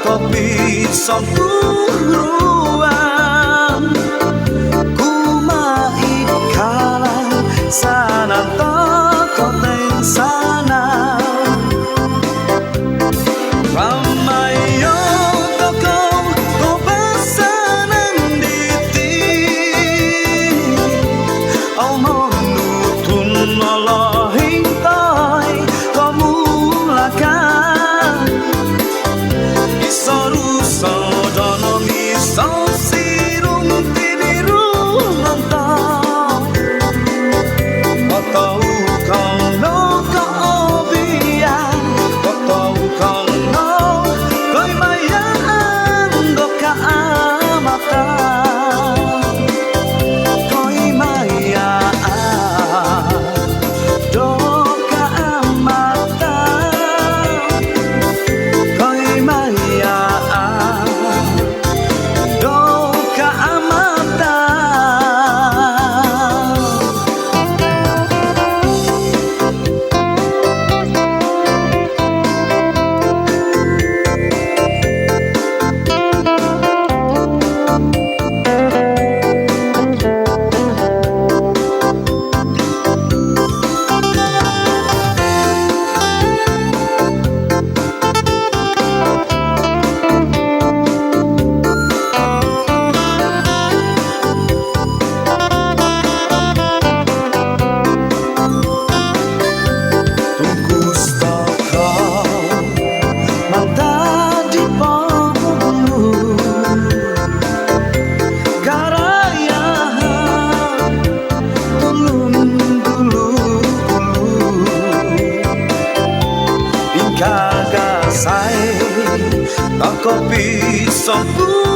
kopi sampuruan kumai kalang sana tokoteng sana ramayo toko kobasanan diti omong nutun Allah hintai komulakan isoru sodono miso sirung tinirung nonton kotau kong no kaobian kotau kong no koi mayaan do kaamatan koi mayaan do kaamatan koi mayaan do kaamatan. Kagasay, tak kopi sampu